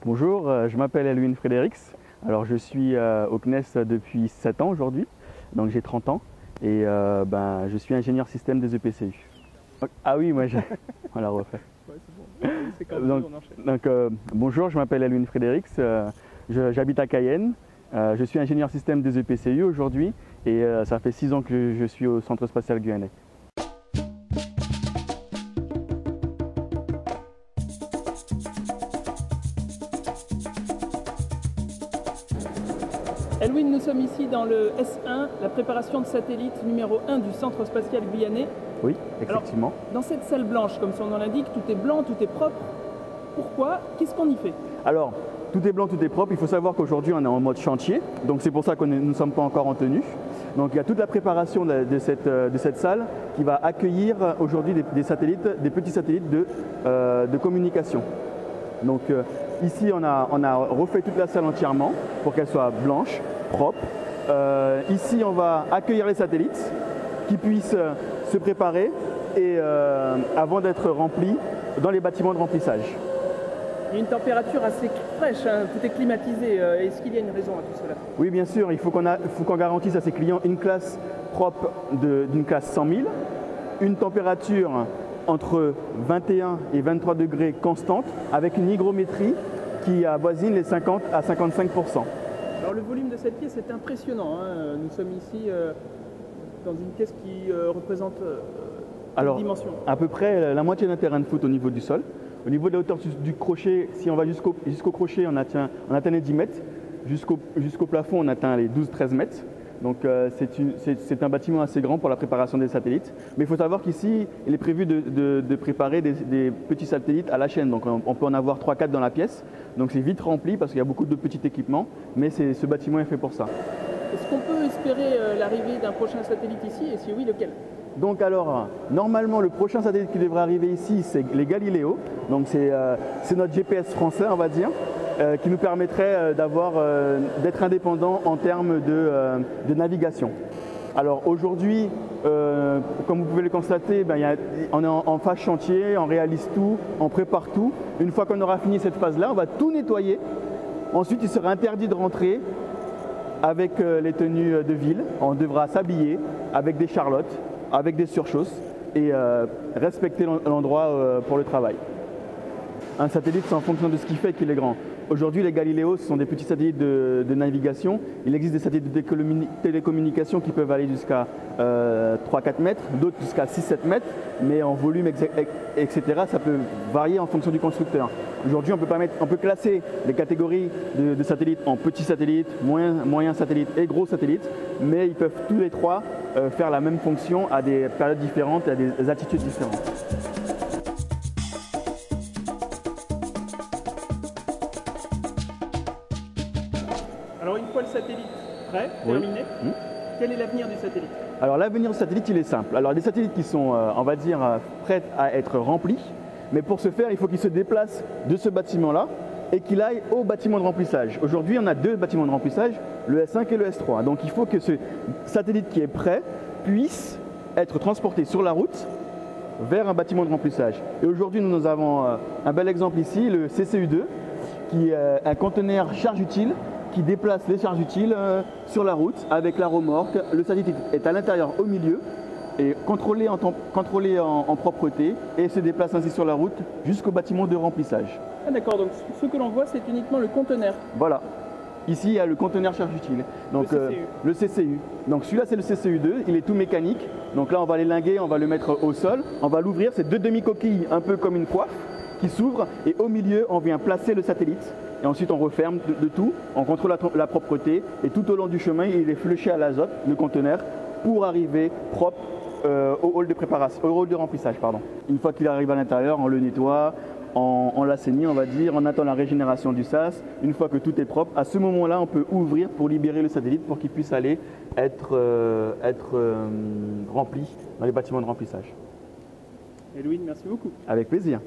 Bonjour, je m'appelle Elwin Fredericks. Alors je suis au CNES depuis 7 ans aujourd'hui, donc j'ai 30 ans et je suis ingénieur système des EPCU. Ah oui, moi j'ai... On l'a refait. Ouais, c'est bon. Bonjour, je m'appelle Elwin Fredericks, j'habite à Cayenne, je suis ingénieur système des EPCU aujourd'hui et ça fait 6 ans que je suis au Centre spatial guyanais. Elwin, nous sommes ici dans le S1, la préparation de satellite numéro 1 du Centre spatial guyanais. Oui, effectivement. Alors, dans cette salle blanche, comme son nom l'indique, tout est blanc, tout est propre. Pourquoi? Qu'est-ce qu'on y fait? Alors, tout est blanc, tout est propre. Il faut savoir qu'aujourd'hui, on est en mode chantier. Donc, c'est pour ça que nous ne sommes pas encore en tenue. Donc, il y a toute la préparation de cette salle qui va accueillir aujourd'hui des satellites, des petits satellites de communication. Donc, ici, on a refait toute la salle entièrement pour qu'elle soit blanche, propre. Ici, on va accueillir les satellites qui puissent se préparer et avant d'être remplis dans les bâtiments de remplissage. Il y a une température assez fraîche, hein, tout est climatisé. Est-ce qu'il y a une raison à tout cela? Oui, bien sûr, il faut qu'on garantisse à ses clients une classe propre d'une classe 100 000, une température entre 21 et 23 degrés constante, avec une hygrométrie qui avoisine les 50 à 55 %. Alors le volume de cette pièce est impressionnant, hein. Nous sommes ici dans une pièce qui représente quelle dimension? À peu près la moitié d'un terrain de foot au niveau du sol. Au niveau de la hauteur du crochet, si on va jusqu'au crochet, on atteint les 10 mètres. Jusqu'au plafond, on atteint les 12-13 mètres. Donc c'est un bâtiment assez grand pour la préparation des satellites. Mais il faut savoir qu'ici, il est prévu de préparer des petits satellites à la chaîne. Donc on peut en avoir 3-4 dans la pièce. Donc c'est vite rempli parce qu'il y a beaucoup de petits équipements. Mais ce bâtiment est fait pour ça. Est-ce qu'on peut espérer l'arrivée d'un prochain satellite ici? Et si oui, lequel? Donc alors, normalement, le prochain satellite qui devrait arriver ici, c'est les Galileo. Donc c'est notre GPS français, on va dire. Qui nous permettrait d'être indépendant en termes de navigation. Alors aujourd'hui, comme vous pouvez le constater, on est en phase chantier, on réalise tout, on prépare tout. Une fois qu'on aura fini cette phase-là, on va tout nettoyer. Ensuite, il sera interdit de rentrer avec les tenues de ville. On devra s'habiller avec des charlottes, avec des surchausses et respecter l'endroit pour le travail. Un satellite, c'est en fonction de ce qu'il fait qu'il est grand. Aujourd'hui, les Galileo, ce sont des petits satellites de navigation. Il existe des satellites de télécommunication qui peuvent aller jusqu'à 3-4 mètres, d'autres jusqu'à 6-7 mètres, mais en volume, etc., ça peut varier en fonction du constructeur. Aujourd'hui, on peut classer les catégories de satellites en petits satellites, moyens satellites et gros satellites, mais ils peuvent tous les trois faire la même fonction à des périodes différentes et à des altitudes différentes. Alors une fois le satellite prêt, terminé, quel est l'avenir du satellite? Alors l'avenir du satellite, il est simple. Alors des satellites qui sont, on va dire, prêts à être remplis, mais pour ce faire, il faut qu'ils se déplacent de ce bâtiment-là et qu'il aille au bâtiment de remplissage. Aujourd'hui, on a 2 bâtiments de remplissage, le S5 et le S3. Donc il faut que ce satellite qui est prêt puisse être transporté sur la route vers un bâtiment de remplissage. Et aujourd'hui, nous avons un bel exemple ici, le CCU2, qui est un conteneur charge utile qui déplace les charges utiles sur la route avec la remorque. Le satellite est à l'intérieur au milieu et contrôlé en propreté et se déplace ainsi sur la route jusqu'au bâtiment de remplissage. Ah d'accord, donc ce que l'on voit, c'est uniquement le conteneur. Voilà. Ici, il y a le conteneur charge utile. Donc, le CCU. Donc celui-là, c'est le CCU2, il est tout mécanique. Donc là, on va l'élinguer, on va le mettre au sol. On va l'ouvrir, c'est 2 demi-coquilles, un peu comme une coiffe, qui s'ouvre. Et au milieu, on vient placer le satellite. Et ensuite, on referme de tout, on contrôle la propreté. Et tout au long du chemin, il est flushé à l'azote, le conteneur, pour arriver propre au hall de préparation, au hall de remplissage. Pardon. Une fois qu'il arrive à l'intérieur, on le nettoie, on l'assainit, on va dire, on attend la régénération du sas. Une fois que tout est propre, à ce moment-là, on peut ouvrir pour libérer le satellite pour qu'il puisse aller être rempli dans les bâtiments de remplissage. Elwin, merci beaucoup. Avec plaisir.